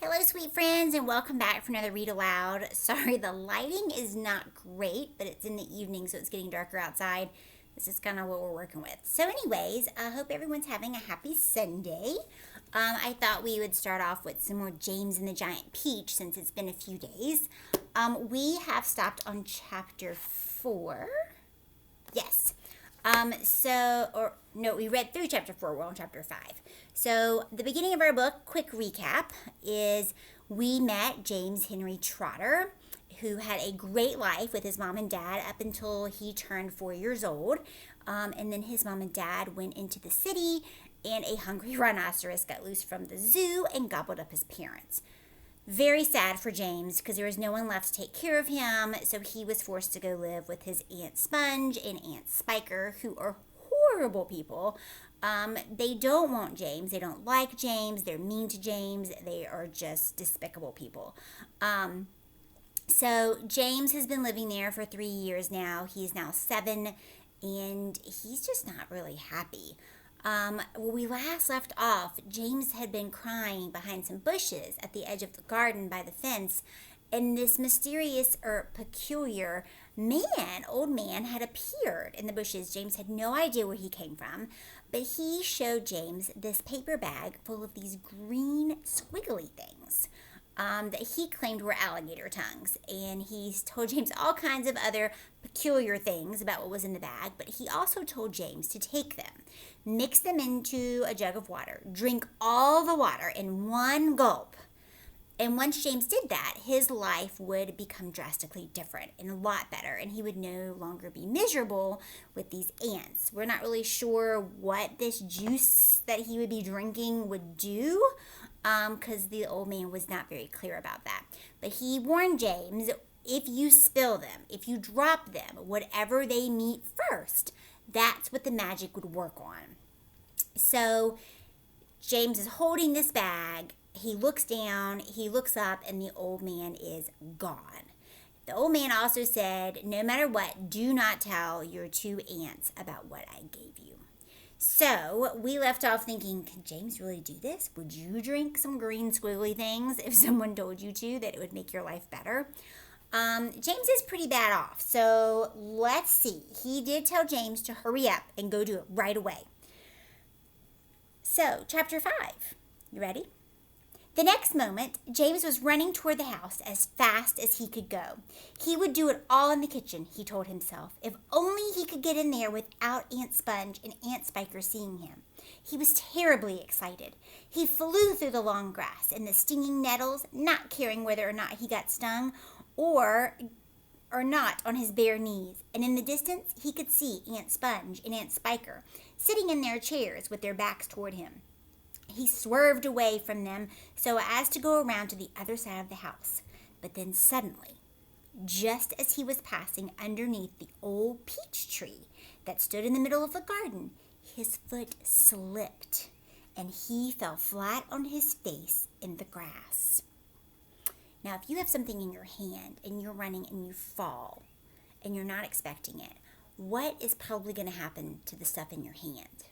Hello, sweet friends, and welcome back for another Read Aloud. Sorry, the lighting is not great, but it's in the evening, so it's getting darker outside. This is kind of what we're working with. So anyways, I hope everyone's having a happy Sunday. I thought we would start off with some more James and the Giant Peach since it's been a few days. We have stopped on chapter 4. Yes. We read through chapter 4. We're on chapter 5. So the beginning of our book, quick recap, is we met James Henry Trotter, who had a great life with his mom and dad up until he turned 4 years old. And then his mom and dad went into the city, and a hungry rhinoceros got loose from the zoo and gobbled up his parents. Very sad for James because there was no one left to take care of him, so he was forced to go live with his Aunt Sponge and Aunt Spiker, who are horrible people. They don't want James. They don't like James. They're mean to James. They are just despicable people. So James has been living there for 3 years now. He's now 7, and he's just not really happy. When we last left off, James had been crying behind some bushes at the edge of the garden by the fence, and this mysterious or peculiar old man, had appeared in the bushes. James had no idea where he came from, but he showed James this paper bag full of these green squiggly things that he claimed were alligator tongues. And he told James all kinds of other peculiar things about what was in the bag, but he also told James to take them, mix them into a jug of water, drink all the water in one gulp. And once James did that, his life would become drastically different and a lot better, and he would no longer be miserable with these ants. We're not really sure what this juice that he would be drinking would do, because the old man was not very clear about that. But he warned James, if you spill them, if you drop them, whatever they meet first, that's what the magic would work on. So James is holding this bag. He looks down, he looks up, and the old man is gone. The old man also said, no matter what, do not tell your 2 aunts about what I gave you. So we left off thinking, can James really do this? Would you drink some green squiggly things if someone told you to, that it would make your life better? James is pretty bad off, so let's see. He did tell James to hurry up and go do it right away. So, chapter 5. You ready? The next moment, James was running toward the house as fast as he could go. He would do it all in the kitchen, he told himself, if only he could get in there without Aunt Sponge and Aunt Spiker seeing him. He was terribly excited. He flew through the long grass and the stinging nettles, not caring whether or not he got stung or not on his bare knees. And in the distance, he could see Aunt Sponge and Aunt Spiker sitting in their chairs with their backs toward him. He swerved away from them so as to go around to the other side of the house. But then suddenly, just as he was passing underneath the old peach tree that stood in the middle of the garden, his foot slipped and he fell flat on his face in the grass. Now, if you have something in your hand and you're running and you fall and you're not expecting it, what is probably going to happen to the stuff in your hand?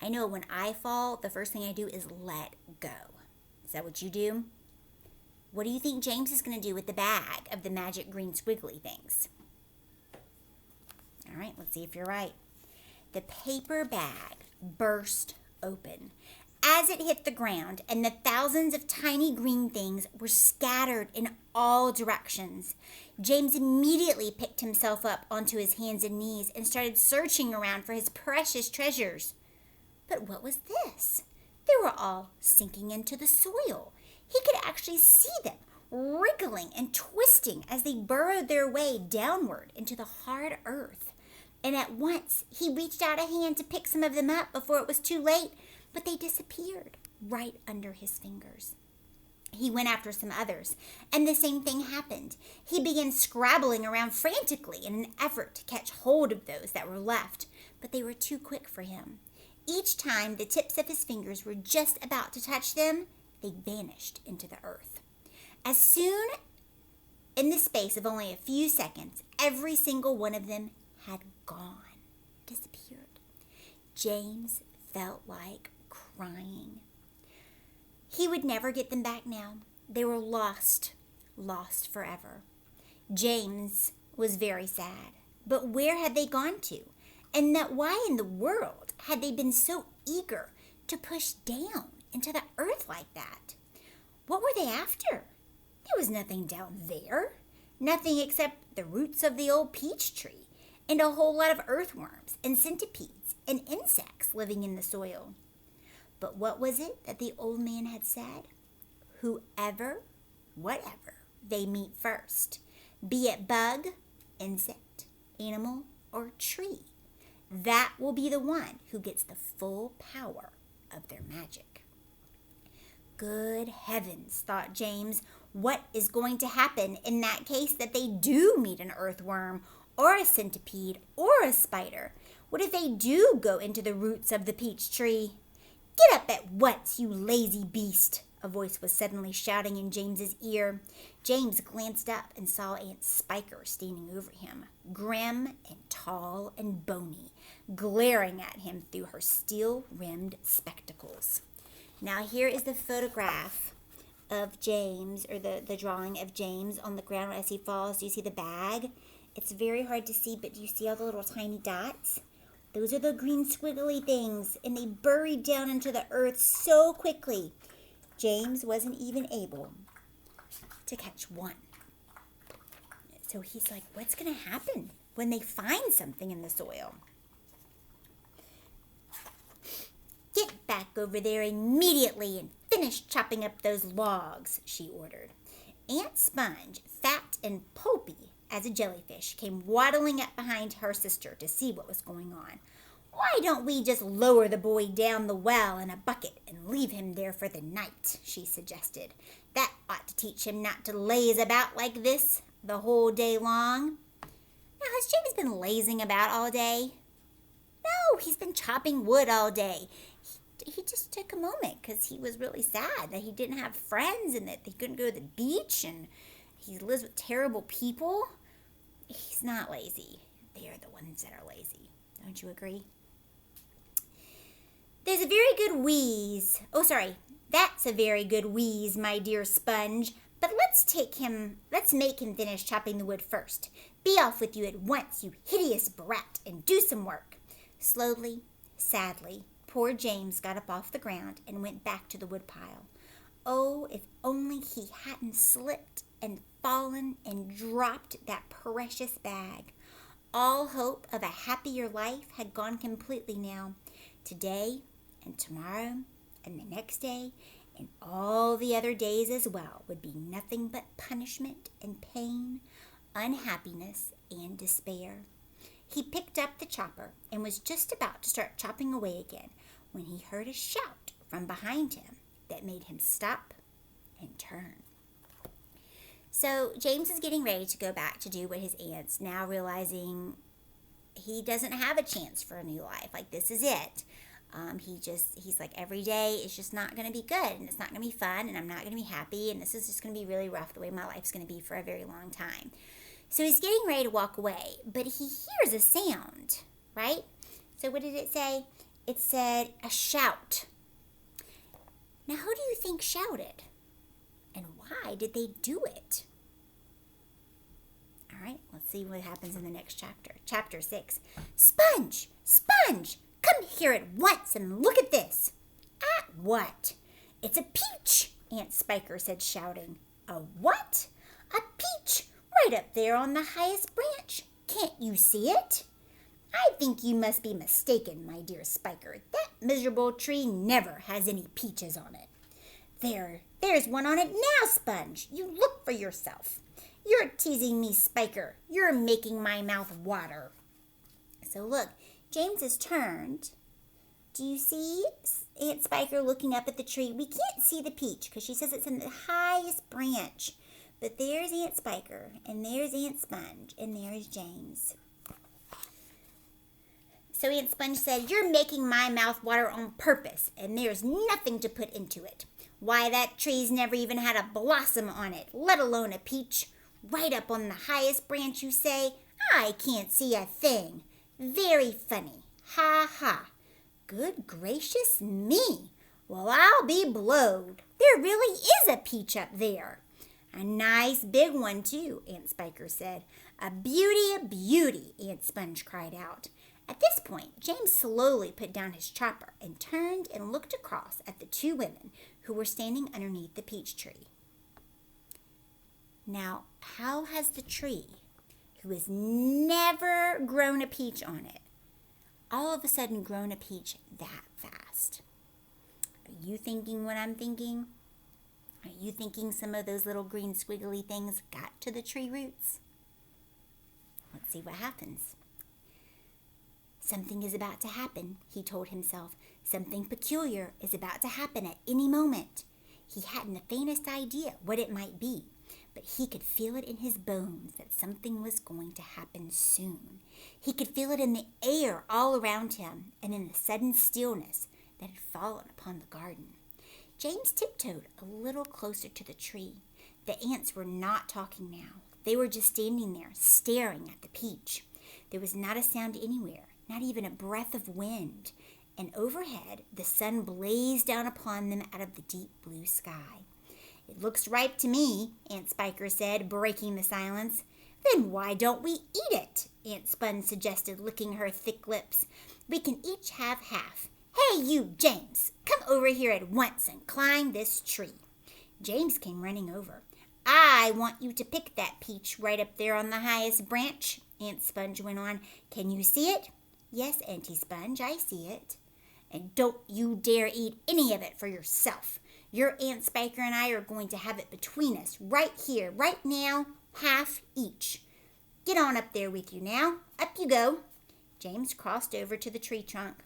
I know when I fall, the first thing I do is let go. Is that what you do? What do you think James is going to do with the bag of the magic green squiggly things? All right, let's see if you're right. The paper bag burst open as it hit the ground, and the thousands of tiny green things were scattered in all directions. James immediately picked himself up onto his hands and knees and started searching around for his precious treasures. But what was this? They were all sinking into the soil. He could actually see them wriggling and twisting as they burrowed their way downward into the hard earth. And at once, he reached out a hand to pick some of them up before it was too late, but they disappeared right under his fingers. He went after some others, and the same thing happened. He began scrabbling around frantically in an effort to catch hold of those that were left, but they were too quick for him. Each time the tips of his fingers were just about to touch them, they vanished into the earth. As soon, in the space of only a few seconds, every single one of them had gone, disappeared. James felt like crying. He He would never get them back now. They were lost forever. James was very sad. But where had they gone to? And why in the world had they been so eager to push down into the earth like that? What were they after? There was nothing down there. Nothing except the roots of the old peach tree and a whole lot of earthworms and centipedes and insects living in the soil. But what was it that the old man had said? Whoever, whatever they meet first, be it bug, insect, animal, or tree, that will be the one who gets the full power of their magic. Good heavens, thought James, what is going to happen in that case that they do meet an earthworm or a centipede or a spider? What if they do go into the roots of the peach tree? Get up at once, you lazy beast, a voice was suddenly shouting in James's ear. James glanced up and saw Aunt Spiker standing over him, grim and tall and bony, glaring at him through her steel-rimmed spectacles. Now here is the photograph of James, or the drawing of James on the ground as he falls. Do you see the bag? It's very hard to see, but do you see all the little tiny dots? Those are the green squiggly things, and they buried down into the earth so quickly. James wasn't even able to catch one. So he's like, what's going to happen when they find something in the soil? Get back over there immediately and finish chopping up those logs, she ordered. Aunt Sponge, fat and pulpy as a jellyfish, came waddling up behind her sister to see what was going on. Why don't we just lower the boy down the well in a bucket and leave him there for the night, she suggested. That ought to teach him not to laze about like this the whole day long. Now, has James been lazing about all day? No, he's been chopping wood all day. He just took a moment because he was really sad that he didn't have friends and that he couldn't go to the beach and he lives with terrible people. He's not lazy. They're the ones that are lazy. Don't you agree? There's a very good wheeze. Oh, sorry. That's a very good wheeze, my dear Sponge. But let's make him finish chopping the wood first. Be off with you at once, you hideous brat, and do some work. Slowly, sadly, poor James got up off the ground and went back to the woodpile. Oh, if only he hadn't slipped and fallen and dropped that precious bag. All hope of a happier life had gone completely now. Today and tomorrow and the next day and all the other days as well would be nothing but punishment and pain, unhappiness and despair. He picked up the chopper and was just about to start chopping away again when he heard a shout from behind him that made him stop and turn. So James is getting ready to go back to do what his aunt's, now realizing he doesn't have a chance for a new life. Like, this is it. He's like, every day is just not going to be good, and it's not going to be fun, and I'm not going to be happy, and this is just going to be really rough the way my life's going to be for a very long time. So he's getting ready to walk away, but he hears a sound, right? So what did it say? It said a shout. Now, who do you think shouted? And why did they do it? All right, let's see what happens in the next chapter. Chapter 6. Sponge! Sponge! Come here at once and look at this. At what? It's a peach, Aunt Spiker said, shouting. A what? A peach, right up there on the highest branch. Can't you see it? I think you must be mistaken, my dear Spiker. That miserable tree never has any peaches on it. There's one on it now, Sponge. You look for yourself. You're teasing me, Spiker. You're making my mouth water. So look, James has turned. Do you see Aunt Spiker looking up at the tree? We can't see the peach because she says it's in the highest branch. But there's Aunt Spiker, and there's Aunt Sponge, and there's James. So Aunt Sponge said, you're making my mouth water on purpose, and there's nothing to put into it. Why, that tree's never even had a blossom on it, let alone a peach. Right up on the highest branch, you say? I can't see a thing. Very funny. Ha ha. Good gracious me. Well, I'll be blowed. There really is a peach up there. A nice big one, too, Aunt Spiker said. A beauty, Aunt Sponge cried out. At this point, James slowly put down his chopper and turned and looked across at the two women who were standing underneath the peach tree. Now, how has the tree, who has never grown a peach on it, all of a sudden grown a peach that fast? Are you thinking what I'm thinking? Are you thinking some of those little green squiggly things got to the tree roots? Let's see what happens. Something is about to happen, he told himself. Something peculiar is about to happen at any moment. He hadn't the faintest idea what it might be, but he could feel it in his bones that something was going to happen soon. He could feel it in the air all around him and in the sudden stillness that had fallen upon the garden. James tiptoed a little closer to the tree. The ants were not talking now. They were just standing there, staring at the peach. There was not a sound anywhere, not even a breath of wind. And overhead, the sun blazed down upon them out of the deep blue sky. It looks ripe to me, Aunt Spiker said, breaking the silence. Then why don't we eat it? Aunt Sponge suggested, licking her thick lips. We can each have half. Hey, you, James, come over here at once and climb this tree. James came running over. I want you to pick that peach right up there on the highest branch, Aunt Sponge went on. Can you see it? Yes, Auntie Sponge, I see it. And don't you dare eat any of it for yourself. Your Aunt Spiker and I are going to have it between us right here, right now, half each. Get on up there with you now. Up you go. James crossed over to the tree trunk.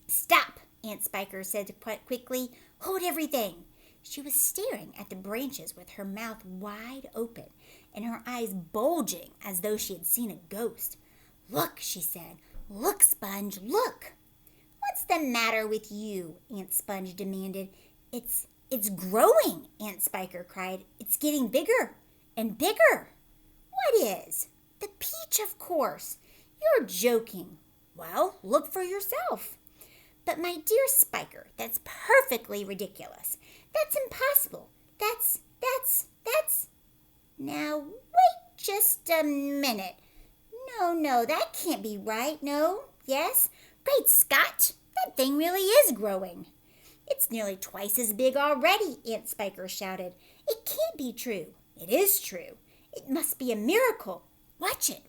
Stop, Aunt Spiker said quite quickly. Hold everything. She was staring at the branches with her mouth wide open and her eyes bulging as though she had seen a ghost. Look, she said. Look, Sponge, look. What's the matter with you? Aunt Sponge demanded. It's growing, Aunt Spiker cried. It's getting bigger and bigger. What is? The peach, of course. You're joking. Well, look for yourself. But my dear Spiker, that's perfectly ridiculous. That's impossible. That's. Now, wait just a minute. No, that can't be right. No, yes. Great Scott, that thing really is growing. It's nearly twice as big already, Aunt Spiker shouted. It can't be true. It is true. It must be a miracle. Watch it.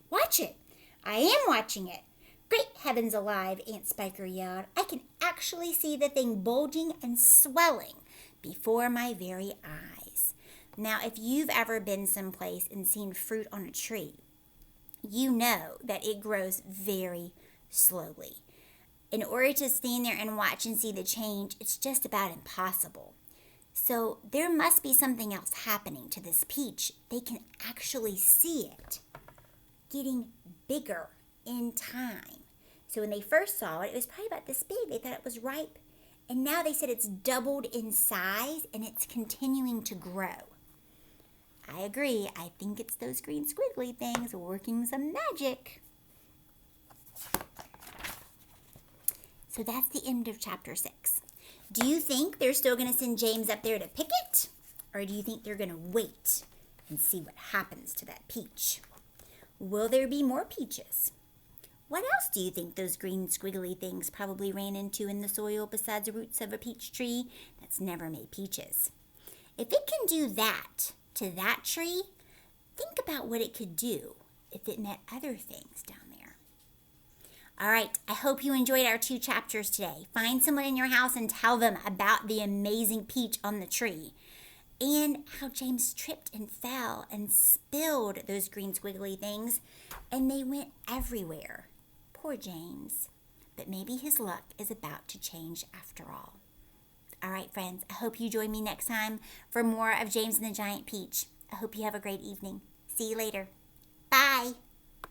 I am watching it. Great heavens alive, Aunt Spiker yelled. I can actually see the thing bulging and swelling before my very eyes. Now, if you've ever been someplace and seen fruit on a tree, you know that it grows very slowly. In order to stand there and watch and see the change, it's just about impossible. So there must be something else happening to this peach. They can actually see it getting bigger in time. So when they first saw it, it was probably about this big. They thought it was ripe. And now they said it's doubled in size and it's continuing to grow. I agree. I think it's those green squiggly things working some magic. So that's the end of chapter 6. Do you think they're still going to send James up there to pick it? Or do you think they're going to wait and see what happens to that peach? Will there be more peaches? What else do you think those green squiggly things probably ran into in the soil besides the roots of a peach tree that's never made peaches? If it can do that to that tree, think about what it could do if it met other things down there. All right, I hope you enjoyed our 2 chapters today. Find someone in your house and tell them about the amazing peach on the tree and how James tripped and fell and spilled those green squiggly things and they went everywhere. Poor James. But maybe his luck is about to change after all. All right, friends, I hope you join me next time for more of James and the Giant Peach. I hope you have a great evening. See you later. Bye.